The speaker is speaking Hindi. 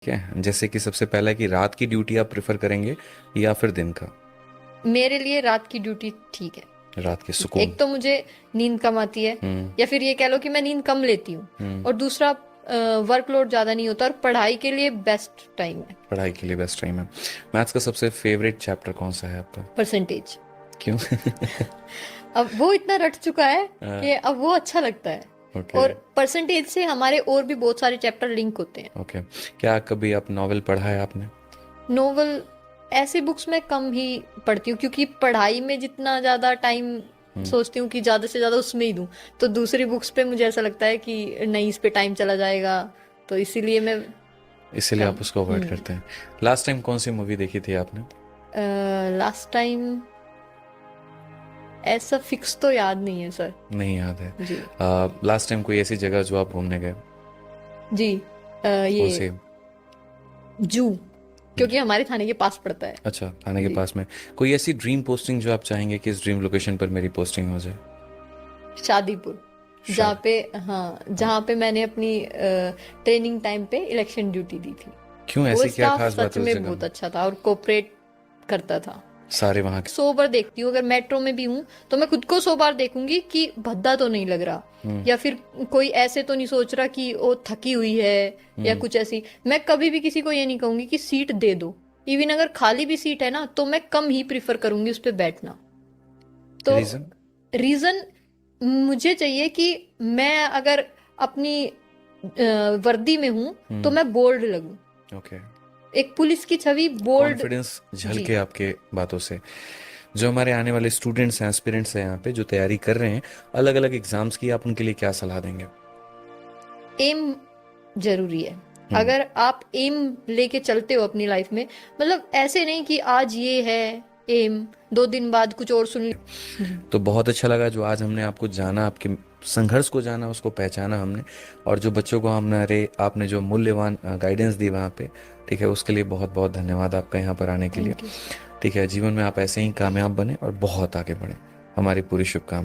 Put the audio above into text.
ठीक है, जैसे कि सबसे पहला है कि रात की ड्यूटी आप प्रेफर करेंगे या फिर दिन का? मेरे लिए रात की ड्यूटी ठीक है। रात की सुकून। एक तो मुझे नींद कम आती है, हम्म। या फिर ये कह लो कि मैं नींद कम लेती हूँ। हम्म। और दूसरा, वर्कलोड ज़्यादा नहीं होता, और पढ़ाई के लिए बेस्ट टाइम है। पढ़ाई के लिए बेस्ट टाइम है। मैथ्स का सबसे फेवरेट चैप्टर कौन सा है आपका? परसेंटेज। क्यों? अब वो इतना रट चुका है हाँ। कि अब वो अच्छा लगता है। ओके। और परसेंटेज से हमारे और भी बहुत सारे चैप्टर लिंक होते हैं। ओके, क्या कभी आप नॉवेल पढ़ा है आपने? नोवेल, ऐसी बुक्स मैं कम ही पढ़ती हूँ, क्योंकि पढ़ाई में जितना ज़्यादा टाइम हम्म। सोचती हूँ कि ज़्यादा से ज़्यादा उसमें ही दूँ, तो दूसरी बुक्स पे मुझे ऐसा लगता है कि नहीं, इस पे टाइम चला जाएगा, तो इसीलिए मैं इसीलिए कम। आप उसको अवॉइड करते हैं। लास्ट टाइम कौन सी मूवी देखी थी आपने? लास्ट टाइम ऐसा फिक्स तो याद नहीं है सर। नहीं याद है? जी। लास्ट टाइम कोई ऐसी जगह जो आप घूमने गए? जी। कौन ये सी? जू, क्योंकि हमारे थाने के पास पड़ता है। अच्छा, थाने के जी। पास में। कोई ऐसी ड्रीम पोस्टिंग जो आप चाहेंगे कि इस ड्रीम लोकेशन पर मेरी पोस्टिंग हो जाए? शादीपुर, जहाँ शायद। पे, हाँ, हाँ। जहाँ पे मैंने अपनी ट्रेनिंग टाइम पे इलेक्शन ड्यूटी दी थी। क्यों, वो ऐसी क्या स्टाफ खास बात सच है उस में जगह बहुत में? अच्छा था और कोऑपरेट करता था। सारे वहाँ के। 100 बार देखती हूँ, अगर मेट्रो में भी हूँ तो मैं खुद को 100 बार देखूंगी कि भद्दा तो नहीं लग रहा, हम्म। या फिर कोई ऐसे तो नहीं सोच रहा कि वो थकी हुई है, या हम्म। कुछ ऐसी। मैं कभी भी किसी को ये नहीं कहूंगी कि सीट दे दो। इवन अगर खाली भी सीट है ना, तो मैं कम ही प्रिफर करूंगी उस पर बैठना। तो रीजन? रीजन, मुझे चाहिए कि मैं अगर अपनी वर्दी में हूं तो हम्म। मैं बोल्ड लगूं। ओके। एक पुलिस की छवि बोल्ड। कॉन्फिडेंस जी। झलके आपके बातों से। जो हमारे आने वाले स्टूडेंट्स हैं, एस्पिरेंट्स हैं यहाँ पे जो तैयारी कर रहे हैं अलग अलग एग्जाम्स की, आप उनके लिए क्या सलाह देंगे? एम जरूरी है। हम्म। अगर आप एम लेके चलते हो अपनी लाइफ में, मतलब ऐसे नहीं कि आज ये है एम, 2 दिन बाद कुछ और सुन। जी। तो बहुत अच्छा लगा जो आज हमने आपको जाना, आपके संघर्ष को जाना, उसको पहचाना हमने। और जो बच्चों को हमारे आपने जो मूल्यवान गाइडेंस दी वहाँ पे, ठीक है, उसके लिए बहुत बहुत धन्यवाद आपका यहाँ पर आने के लिए। Thank you. ठीक है, जीवन में आप ऐसे ही कामयाब बने और बहुत आगे बढ़े। हमारी पूरी शुभकामनाएं।